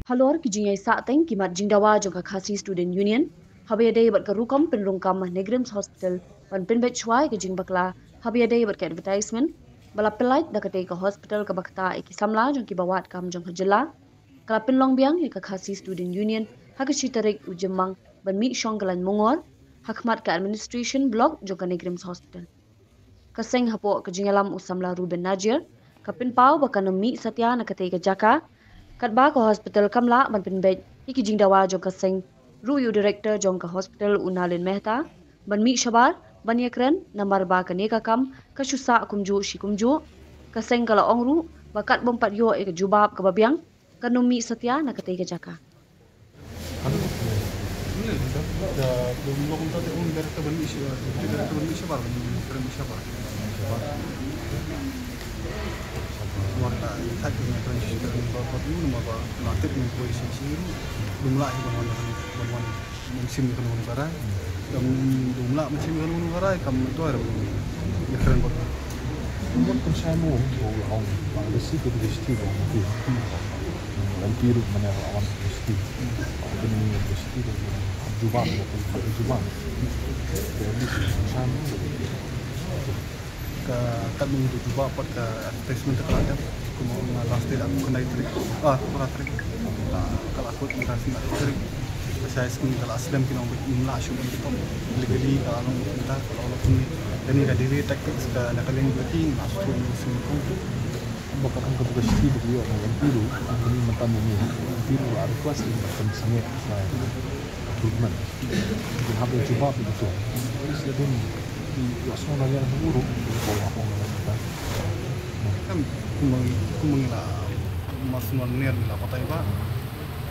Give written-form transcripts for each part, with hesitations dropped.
Halor ki jingai sa teng ki mat jingdawa jong ka khasi student union habia day bat ka rukom penrungkam negrims hospital pan penbet chwai ke jing bakla habia day bat ka advertisement bala pelait da ka hospital ka bakta ki samla jong ki bawat kam jong jela kala penlong biang ka khasi student union hak chitarik ujemang ban mi shonggalan mongor hakmat ka administration block jong ka negrims hospital kaseng hapo ka jingalam usamla Ruben Najir kapin pau bakana mi satya na ka jaka Katba ka hospital kamla man pinbej iki jingdawa jong kaseng ruyu director jong ka hospital Unalin Mehta ban mi shabar ban yakren nambar ba ka neka kam ka shusa kumju shikumju kaseng kala ongru bakat bompat yo e ka jubab ka babiang kanumi satya na katay ka jaka warna lihat dengan transisi beberapa dulu nama latih dengan polisi sendiri jumlah bahwa musim kan negara dan jumlah musim kan negara kamu itu ada ya keren banget. Mungkin saya mau orang pada situ di situ nanti biru mana awan di situ apa ini di situ jubah jadi saya kami itu juga pada ke advertisement terhadap kemudian last day aku kena trik pernah trik kalau aku ngasih trik saya sendiri kalau aslam kita mau imla syum itu legally kalau kita kalau ini dan ini kadiri taktik sudah nak kalian berarti masuk musim itu bakal ke tugas situ beliau orang biru ini mentan ini biru ada kelas ini akan sangat saya treatment di habis jubah itu jadi suasana yang buruk kalau apa kan kumangila masnuan ner la patai ba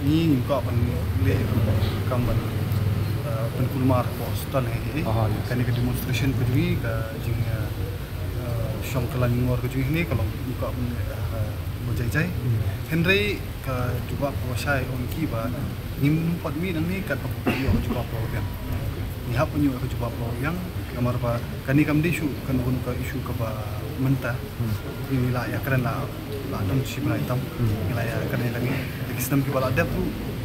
ni ko pan le kamban pen kulmar postal he kan ke demonstration ko jui ka jing shong kala ngor ko jui ni kalau ko bojai jai henry ka juba posai on ki ba nim pat mi nang ni kat pa yo juba po ben ni hap nyu ko juba po yang kamar pa kani kam di shu kan gun ka isu ka ba mentah inilah ya karena ladang si mana hitam inilah ya karena lagi sistem kita ada tu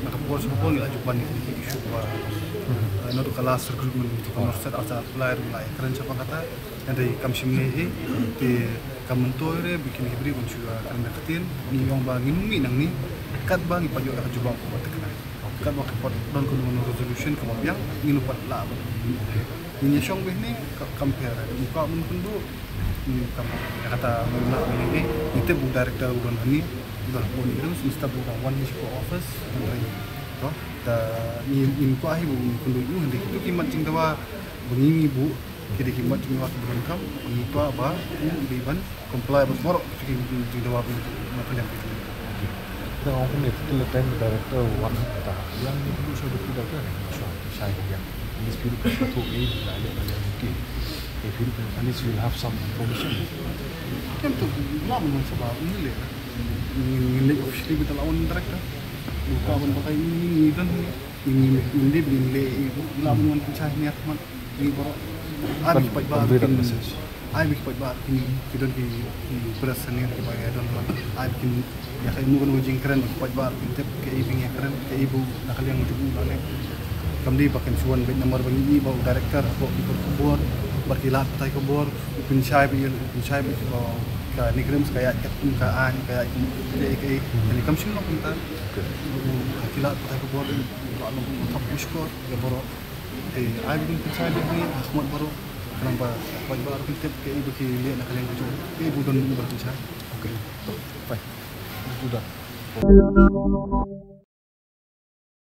nak buat semua ni ajukan isu ba nodo kelas recruitment itu kan harus ada player lah ya karena siapa kata dari kami sini di kamentore bikin hibri pun juga karena ketin ni yang bagi numi nang ni kat bagi pajak akan coba buat terkenal kat bagi pot don kuno resolution kemudian minum pot lah ini syong ni compare muka mungkin tu kata mana ini itu bu director udah ini udah pun itu mesti bukan one mission office toh ini ko ahi bu kundu itu kimat cingtawa bengi bu kiri kimat cingtawa bukan kam ini ko apa diban comply berborok cingtawa bu macam itu dan orang itu lepas director one kata yang itu sudah tidak kan saya yang ini spirit itu ini ada mungkin if you can, at least you'll have some information. Kan tu lama macam sebab ni le. Ni officially kita lawan director. Buka pun pakai ini dan ini le itu lama macam cah ni aku ni baru. Abi cepat baru. Abi cepat baru ini kita di beras seni kita bayar dan abi kin ya kayak mungkin ujung keren cepat baru kita ke ibu yang keren ke ibu nak yang macam ni lah. Kami pakai suan bed nomor begini bawa director bawa ikut kubur berkilat patai kubur pun syai bawa ke negeri kayak ketumkaan kayak ini jadi kami sih nak minta berkilat patai kubur lalu top muskor ya baru ada pun syai begini Ahmad baru kenapa baru kita ke ibu lihat nak kalian cuci ibu don berbicara oke baik sudah